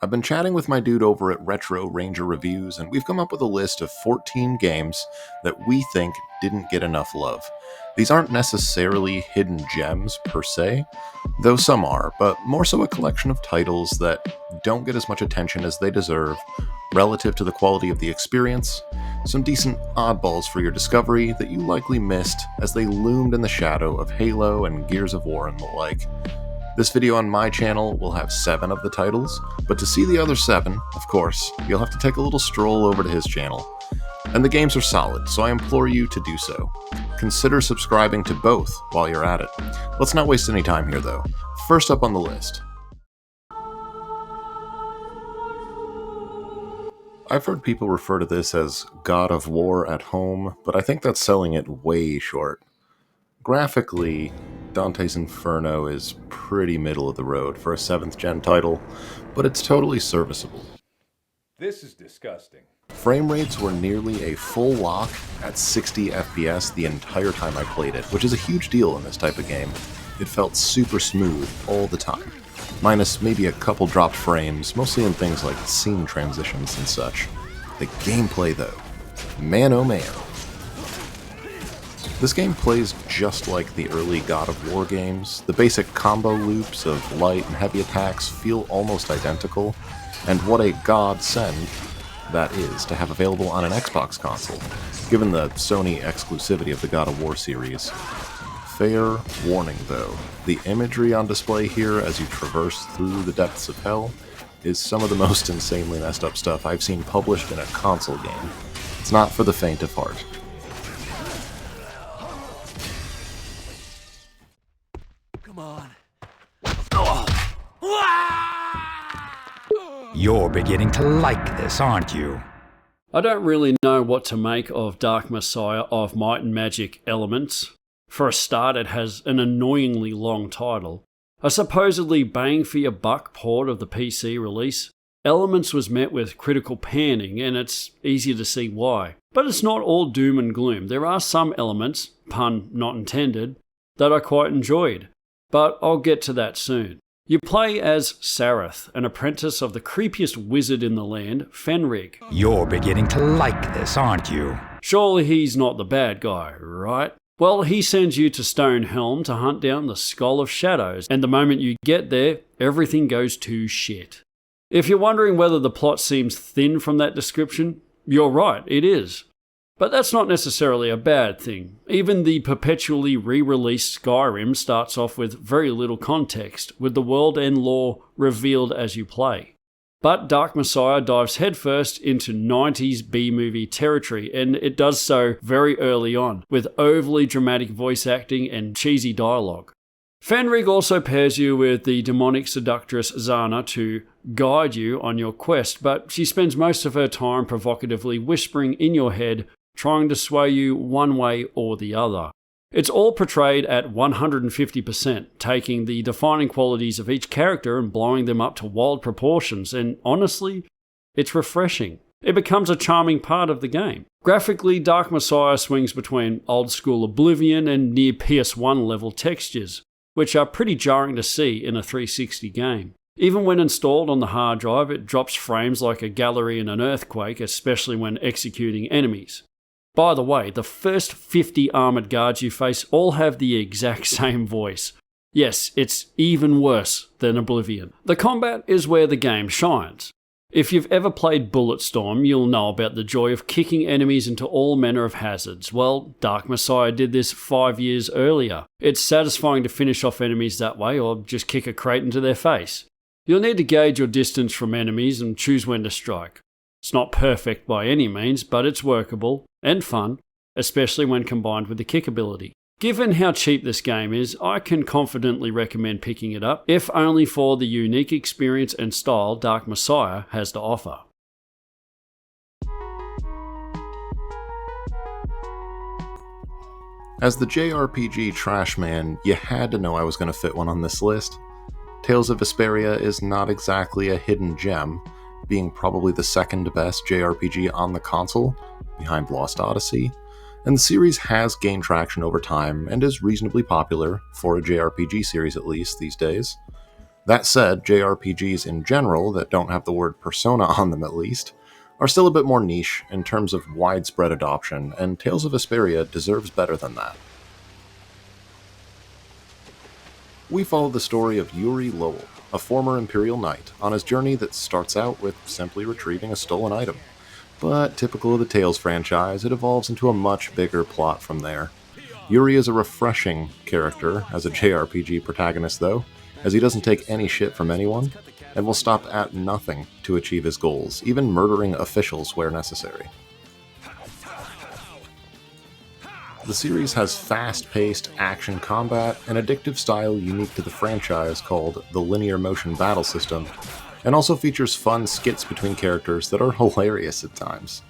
I've been chatting with my dude over at Retro Ranger Reviews, and we've come up with a list of 14 games that we think didn't get enough love. These aren't necessarily hidden gems per se, though some are, but more so a collection of titles that don't get as much attention as they deserve relative to the quality of the experience, some decent oddballs for your discovery that you likely missed as they loomed in the shadow of Halo and Gears of War and the like. This video on my channel will have 7 of the titles, but to see the other 7, of course, you'll have to take a little stroll over to his channel. And the games are solid, so I implore you to do so. Consider subscribing to both while you're at it. Let's not waste any time here though. First up on the list. I've heard people refer to this as God of War at home, but I think that's selling it way short. Graphically, Dante's Inferno is pretty middle of the road for a 7th gen title, but it's totally serviceable. This is disgusting. Frame rates were nearly a full lock at 60 FPS the entire time I played it, which is a huge deal in this type of game. It felt super smooth all the time, minus maybe a couple dropped frames, mostly in things like scene transitions and such. The gameplay though, man oh man. This game plays just like the early God of War games. The basic combo loops of light and heavy attacks feel almost identical, and what a godsend that is to have available on an Xbox console, given the Sony exclusivity of the God of War series. Fair warning though, the imagery on display here as you traverse through the depths of hell is some of the most insanely messed up stuff I've seen published in a console game. It's not for the faint of heart. Come on. You're beginning to like this, aren't you? I don't really know what to make of Dark Messiah of Might and Magic Elements. For a start, it has an annoyingly long title. A supposedly bang-for-your-buck port of the PC release, Elements was met with critical panning, and it's easy to see why. But it's not all doom and gloom. There are some elements, pun not intended, that I quite enjoyed. But I'll get to that soon. You play as Sareth, an apprentice of the creepiest wizard in the land, Fenrig. You're beginning to like this, aren't you? Surely he's not the bad guy, right? Well, he sends you to Stonehelm to hunt down the Skull of Shadows, and the moment you get there, everything goes to shit. If you're wondering whether the plot seems thin from that description, you're right, it is. But that's not necessarily a bad thing. Even the perpetually re-released Skyrim starts off with very little context, with the world and lore revealed as you play. But Dark Messiah dives headfirst into 90s B-movie territory, and it does so very early on, with overly dramatic voice acting and cheesy dialogue. Fenrig also pairs you with the demonic seductress Zana to guide you on your quest, but she spends most of her time provocatively whispering in your head, trying to sway you one way or the other. It's all portrayed at 150%, taking the defining qualities of each character and blowing them up to wild proportions, and honestly, it's refreshing. It becomes a charming part of the game. Graphically, Dark Messiah swings between old school Oblivion and near PS1 level textures, which are pretty jarring to see in a 360 game. Even when installed on the hard drive, it drops frames like a gallery in an earthquake, especially when executing enemies. By the way, the first 50 armoured guards you face all have the exact same voice. Yes, it's even worse than Oblivion. The combat is where the game shines. If you've ever played Bulletstorm, you'll know about the joy of kicking enemies into all manner of hazards. Well, Dark Messiah did this 5 years earlier. It's satisfying to finish off enemies that way, or just kick a crate into their face. You'll need to gauge your distance from enemies and choose when to strike. It's not perfect by any means, but it's workable and fun, especially when combined with the kick ability. Given how cheap this game is, I can confidently recommend picking it up, if only for the unique experience and style Dark Messiah has to offer. As the JRPG trash man, you had to know I was going to fit one on this list. Tales of Vesperia is not exactly a hidden gem, being probably the second best JRPG on the console, behind Lost Odyssey, and the series has gained traction over time and is reasonably popular, for a JRPG series at least these days. That said, JRPGs in general, that don't have the word persona on them at least, are still a bit more niche in terms of widespread adoption, and Tales of Vesperia deserves better than that. We follow the story of Yuri Lowell, a former Imperial Knight, on his journey that starts out with simply retrieving a stolen item. But typical of the Tales franchise, it evolves into a much bigger plot from there. Yuri is a refreshing character as a JRPG protagonist though, as he doesn't take any shit from anyone, and will stop at nothing to achieve his goals, even murdering officials where necessary. The series has fast-paced action combat, an addictive style unique to the franchise called the linear motion battle system, and also features fun skits between characters that are hilarious at times.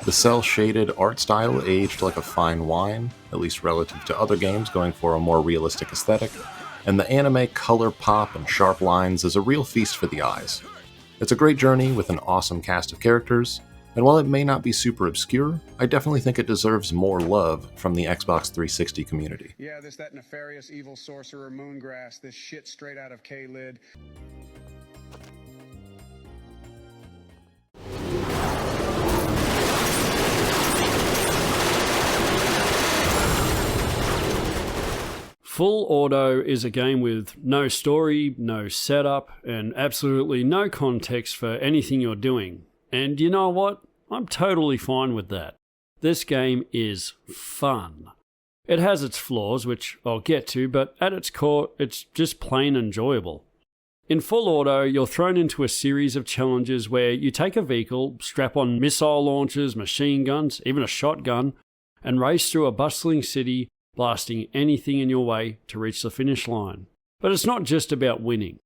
The cel-shaded art style aged like a fine wine, at least relative to other games going for a more realistic aesthetic, and the anime color pop and sharp lines is a real feast for the eyes. It's a great journey with an awesome cast of characters, and while it may not be super obscure, I definitely think it deserves more love from the Xbox 360 community. Yeah, that nefarious evil sorcerer Moongrass, this shit straight out of K-Lid. Full Auto is a game with no story, no setup, and absolutely no context for anything you're doing. And you know what? I'm totally fine with that. This game is fun. It has its flaws, which I'll get to, but at its core, it's just plain enjoyable. In Full Auto, you're thrown into a series of challenges where you take a vehicle, strap on missile launchers, machine guns, even a shotgun, and race through a bustling city, blasting anything in your way to reach the finish line. But it's not just about winning.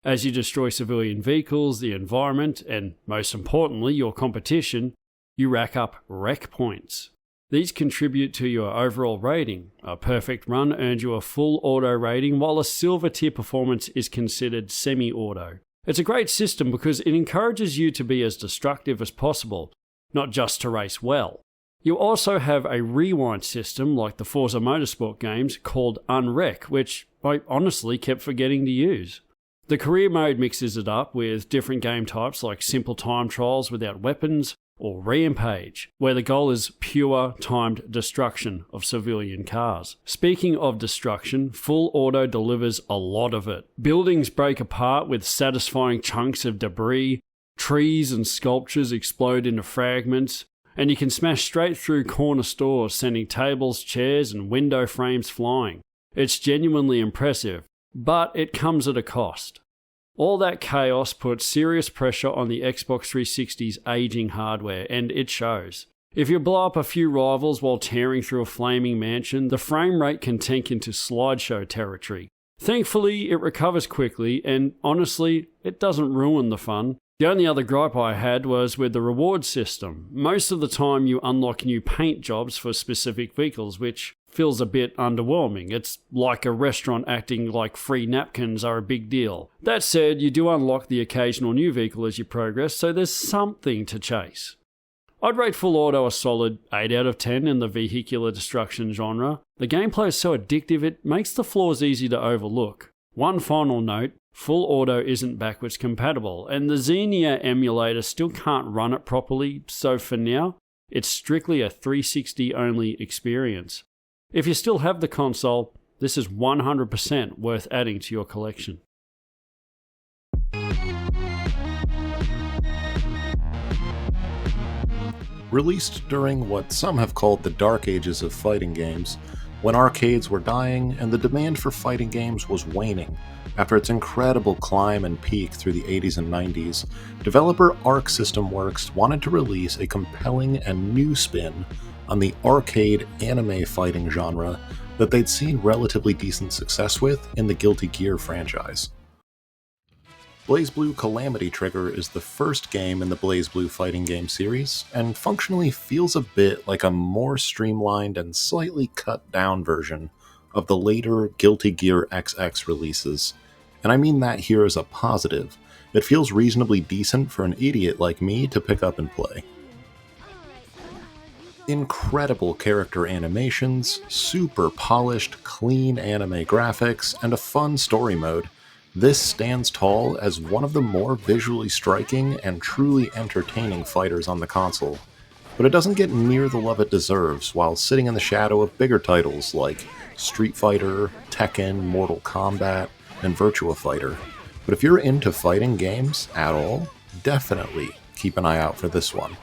As you destroy civilian vehicles, the environment, and most importantly, your competition, you rack up wreck points. These contribute to your overall rating. A perfect run earns you a full auto rating, while a silver tier performance is considered semi-auto. It's a great system because it encourages you to be as destructive as possible, not just to race well. You also have a rewind system like the Forza Motorsport games called Unwreck, which I honestly kept forgetting to use. The career mode mixes it up with different game types like simple time trials without weapons, or Rampage, where the goal is pure timed destruction of civilian cars. Speaking of destruction, Full Auto delivers a lot of it. Buildings break apart with satisfying chunks of debris, trees and sculptures explode into fragments, and you can smash straight through corner stores, sending tables, chairs, and window frames flying. It's genuinely impressive, but it comes at a cost. All that chaos puts serious pressure on the Xbox 360's aging hardware, and it shows. If you blow up a few rivals while tearing through a flaming mansion, the frame rate can tank into slideshow territory. Thankfully, it recovers quickly, and honestly, it doesn't ruin the fun. The only other gripe I had was with the reward system. Most of the time you unlock new paint jobs for specific vehicles, which feels a bit underwhelming. It's like a restaurant acting like free napkins are a big deal. That said, you do unlock the occasional new vehicle as you progress, so there's something to chase. I'd rate Full Auto a solid 8 out of 10 in the vehicular destruction genre. The gameplay is so addictive it makes the flaws easy to overlook. One final note, Full Auto isn't backwards compatible, and the Xenia emulator still can't run it properly, so for now, it's strictly a 360 only experience. If you still have the console, this is 100% worth adding to your collection. Released during what some have called the dark ages of fighting games, when arcades were dying and the demand for fighting games was waning, after its incredible climb and peak through the 80s and 90s, developer Arc System Works wanted to release a compelling and new spin on the arcade anime fighting genre that they'd seen relatively decent success with in the Guilty Gear franchise. BlazBlue Calamity Trigger is the first game in the BlazBlue fighting game series, and functionally feels a bit like a more streamlined and slightly cut down version of the later Guilty Gear XX releases, and I mean that here as a positive. It feels reasonably decent for an idiot like me to pick up and play. Incredible character animations, super polished, clean anime graphics, and a fun story mode This stands tall as one of the more visually striking and truly entertaining fighters on the console, but it doesn't get near the love it deserves while sitting in the shadow of bigger titles like Street Fighter, Tekken, Mortal Kombat, and Virtua Fighter. But if you're into fighting games at all, definitely keep an eye out for this one.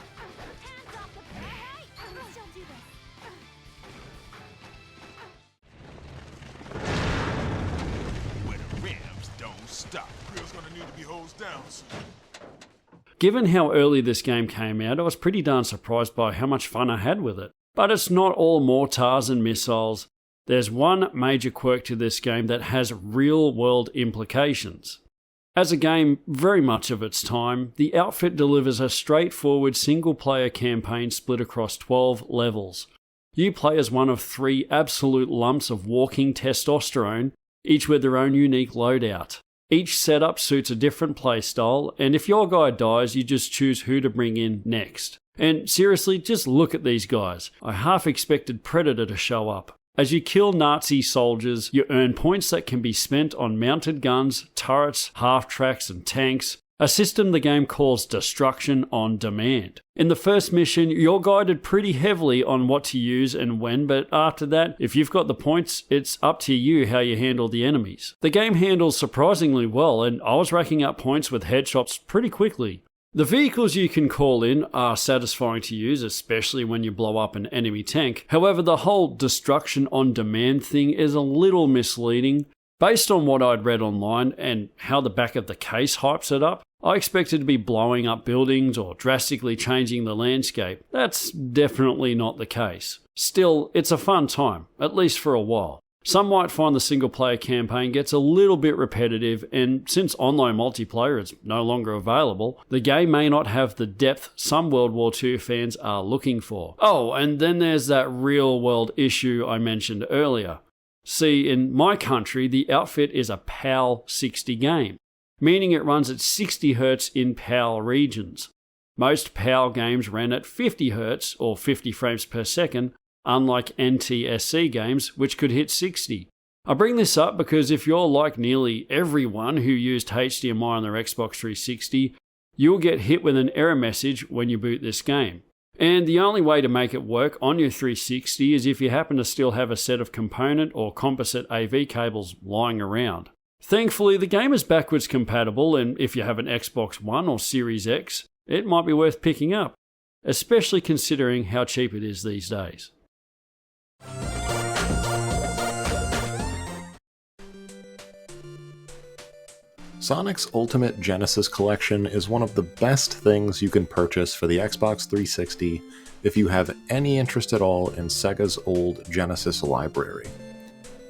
Given how early this game came out, I was pretty darn surprised by how much fun I had with it. But it's not all mortars and missiles. There's one major quirk to this game that has real-world implications. As a game very much of its time, the Outfit delivers a straightforward single-player campaign split across 12 levels. You play as one of 3 absolute lumps of walking testosterone, each with their own unique loadout. Each setup suits a different playstyle, and if your guy dies, you just choose who to bring in next. And seriously, just look at these guys. I half expected Predator to show up. As you kill Nazi soldiers, you earn points that can be spent on mounted guns, turrets, half-tracks, and tanks, a system the game calls Destruction on Demand. In the first mission, you're guided pretty heavily on what to use and when, but after that, if you've got the points, it's up to you how you handle the enemies. The game handles surprisingly well, and I was racking up points with headshots pretty quickly. The vehicles you can call in are satisfying to use, especially when you blow up an enemy tank. However, the whole Destruction on Demand thing is a little misleading. Based on what I'd read online and how the back of the case hypes it up, I expected to be blowing up buildings or drastically changing the landscape. That's definitely not the case. Still, it's a fun time, at least for a while. Some might find the single-player campaign gets a little bit repetitive, and since online multiplayer is no longer available, the game may not have the depth some World War II fans are looking for. Oh, and then there's that real-world issue I mentioned earlier. See, in my country, the Outfit is a PAL 60 game, meaning it runs at 60 Hz in PAL regions. Most PAL games ran at 50 Hz or 50 frames per second, unlike NTSC games, which could hit 60. I bring this up because if you're like nearly everyone who used HDMI on their Xbox 360, you'll get hit with an error message when you boot this game. And the only way to make it work on your 360 is if you happen to still have a set of component or composite AV cables lying around. Thankfully, the game is backwards compatible, and if you have an Xbox One or Series X, it might be worth picking up, especially considering how cheap it is these days. Sonic's Ultimate Genesis Collection is one of the best things you can purchase for the Xbox 360 if you have any interest at all in Sega's old Genesis library.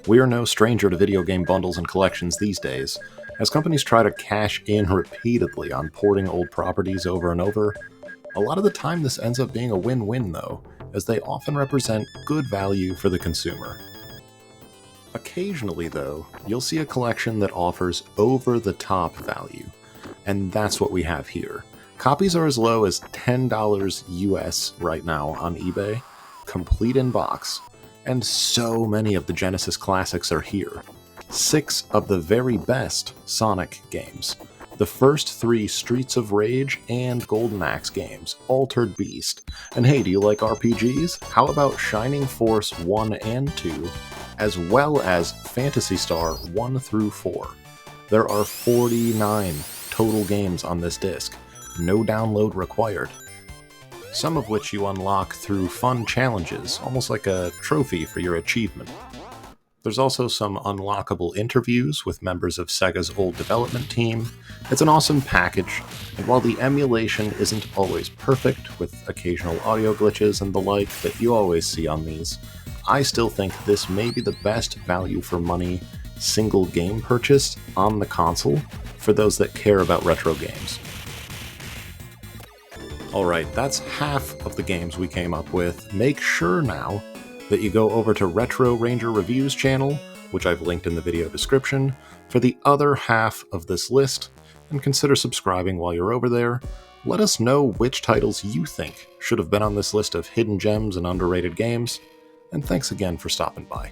We are no stranger to video game bundles and collections these days, as companies try to cash in repeatedly on porting old properties over and over. A lot of the time this ends up being a win-win though, as they often represent good value for the consumer. Occasionally, though, you'll see a collection that offers over-the-top value, and that's what we have here. Copies are as low as $10 US right now on eBay, complete in box, and so many of the Genesis classics are here. 6 of the very best Sonic games. The first 3 Streets of Rage and Golden Axe games, Altered Beast. And hey, do you like RPGs? How about Shining Force 1 and 2, as well as Phantasy Star 1 through 4. There are 49 total games on this disc, no download required. Some of which you unlock through fun challenges, almost like a trophy for your achievement. There's also some unlockable interviews with members of Sega's old development team. It's an awesome package, and while the emulation isn't always perfect, with occasional audio glitches and the like that you always see on these, I still think this may be the best value for money single game purchase on the console for those that care about retro games. Alright, that's half of the games we came up with. Make sure now that you go over to Retro Ranger Reviews channel, which I've linked in the video description, for the other half of this list, and consider subscribing while you're over there. Let us know which titles you think should have been on this list of hidden gems and underrated games, and thanks again for stopping by.